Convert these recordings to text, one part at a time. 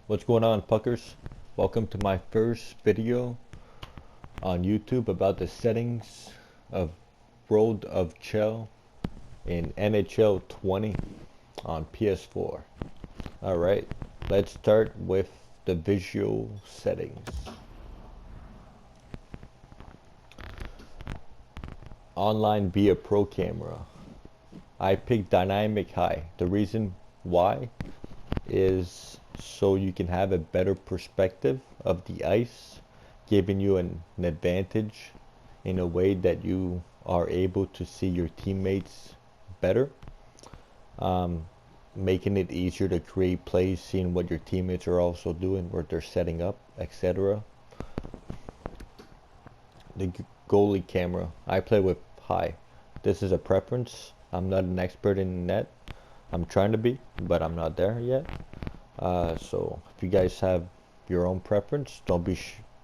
What's going on, puckers? Welcome to my first video on YouTube about the settings of World of Chel in NHL 20 on PS4. Alright, let's start with the visual settings. Online via pro camera. I picked dynamic high. The reason why is so you can have a better perspective of the ice, giving you an advantage in a way that you are able to see your teammates better, making it easier to create plays, seeing what your teammates are also doing, what they're setting up, etc. The goalie camera, I play with high. This is a preference. I'm not an expert in net. I'm trying to be, but I'm not there yet. So if you guys have your own preference, don't be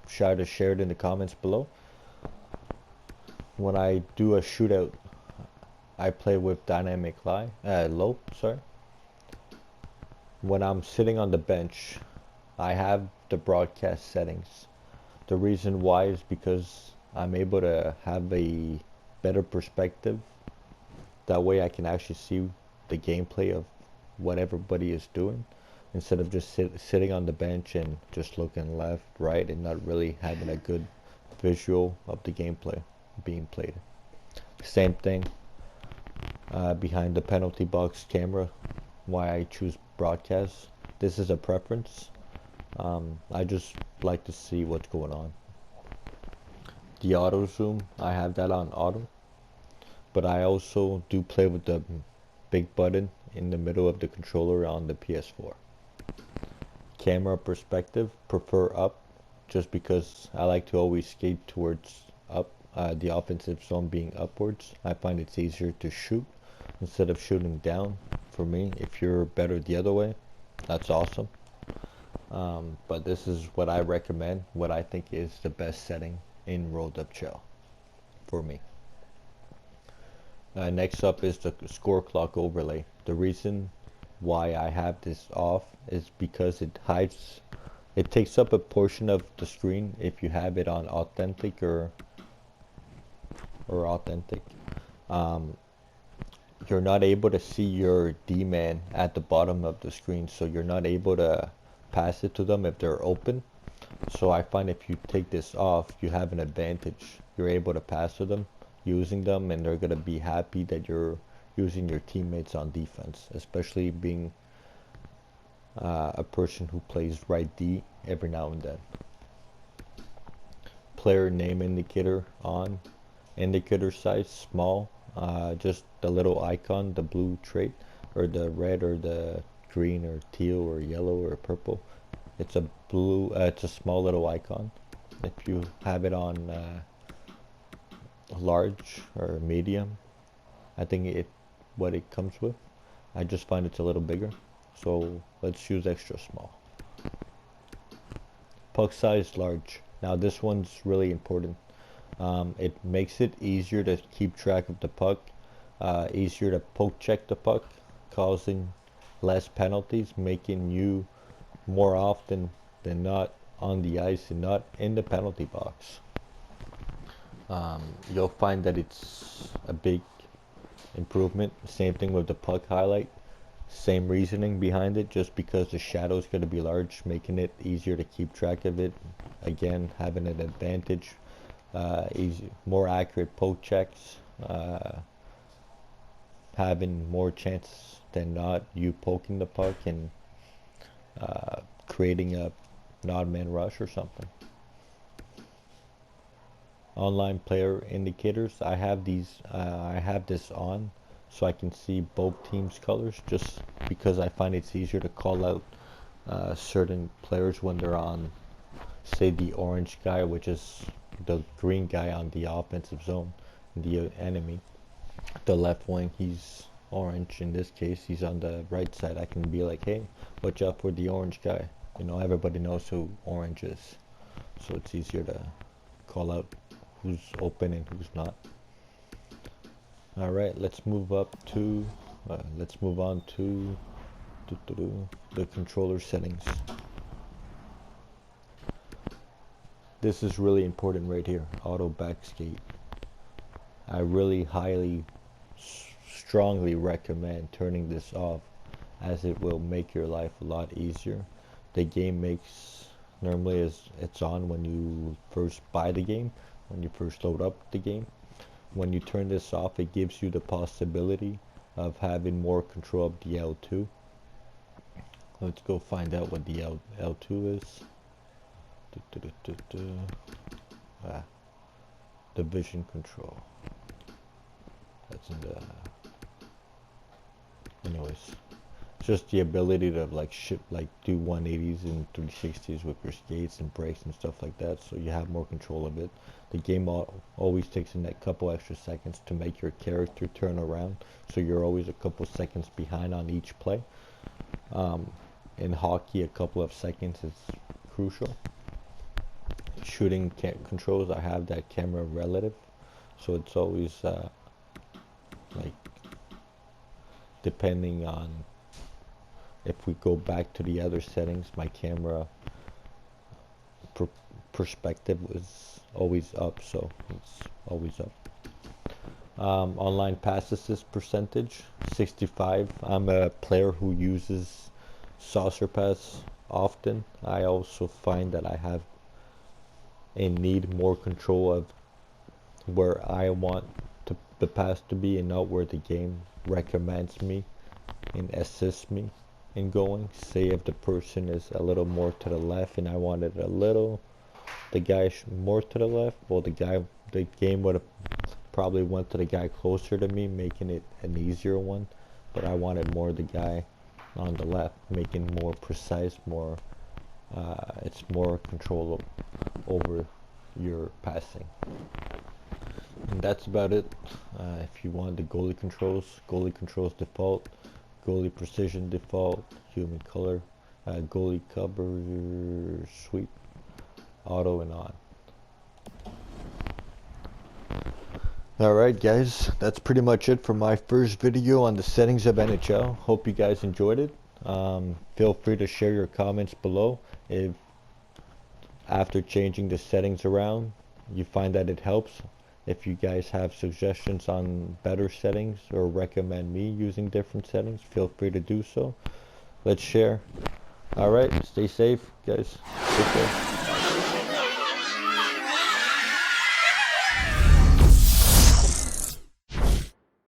shy to share it in the comments below. When I do a shootout, I play with dynamic low. When I'm sitting on the bench, I have the broadcast settings. The reason why is because I'm able to have a better perspective. That way I can actually see the gameplay of what everybody is doing, instead of just sitting on the bench and just looking left, right, and not really having a good visual of the gameplay being played. Same thing behind the penalty box camera, why I choose broadcast. This is a preference. I just like to see what's going on. The auto zoom, I have that on auto, but I also do play with the big button in the middle of the controller on the PS4. Camera perspective, prefer up, just because I like to always skate towards up, the offensive zone being upwards. I find it's easier to shoot instead of shooting down. For me, if you're better the other way, that's awesome. But this is what I recommend, what I think is the best setting in World of Chel for me. Next up is the score clock overlay. The reason why I have this off is because it takes up a portion of the screen if you have it on authentic or authentic. You're not able to see your D-man at the bottom of the screen, so you're not able to pass it to them if they're open. So I find if you take this off, you have an advantage. You're able to pass to them using them, and they're gonna be happy that you're using your teammates on defense, especially being a person who plays right D every now and then. Player name indicator on, indicator size small, just the little icon, the blue trait, or the red or the green or teal or yellow or purple. It's a blue, it's a small little icon. If you have it on large or medium, I think what it comes with, I just find it's a little bigger, so let's use extra small. Puck size large. Now this one's really important. It makes it easier to keep track of the puck, easier to poke check the puck, causing less penalties, making you more often than not on the ice and not in the penalty box. You'll find that it's a big improvement. Same thing with the puck highlight. Same reasoning behind it, just because the shadow is going to be large, making it easier to keep track of it. Again, having an advantage, more accurate poke checks, having more chances than not you poking the puck and creating a odd man rush or something. Online player indicators, I have this on so I can see both teams' colors, just because I find it's easier to call out certain players when they're on, say, the orange guy, which is the green guy on the offensive zone, the enemy. The left wing, he's orange. In this case, he's on the right side. I can be like, hey, watch out for the orange guy. You know, everybody knows who orange is, so it's easier to call out who's open and who's not. Alright, let's move on to the controller settings. This is really important right here, auto backskate. I really highly, strongly recommend turning this off, as it will make your life a lot easier. The game makes, normally it's on when you first buy the game, when you first load up the game. When you turn this off, it gives you the possibility of having more control of the L2. Let's go find out what the L2 is. The vision control. That's in the... Anyways, just the ability to do 180s and 360s with your skates and brakes and stuff like that, so you have more control of it. The game always takes in that couple extra seconds to make your character turn around, so you're always a couple seconds behind on each play. In hockey, a couple of seconds is crucial. Shooting controls, I have that camera relative, so it's always depending on, if we go back to the other settings, my camera perspective is always up, so it's always up. Online pass assist percentage 65. I'm a player who uses saucer pass often. I also find that I have and need more control of where I want the pass to be, and not where the game recommends me and assists me in going. Say if the person is a little more to the left and I wanted the guy more to the left, well, the game would have probably went to the guy closer to me, making it an easier one. But I wanted more the guy on the left, making more precise, more it's more control over your passing. And that's about it. If you want the goalie controls default, goalie precision default, human color, goalie cover sweep, auto and on. Alright guys, that's pretty much it for my first video on the settings of NHL. Hope you guys enjoyed it. Feel free to share your comments below if after changing the settings around you find that it helps. If you guys have suggestions on better settings or recommend me using different settings, feel free to do so. Let's share. Alright, stay safe guys. Take care.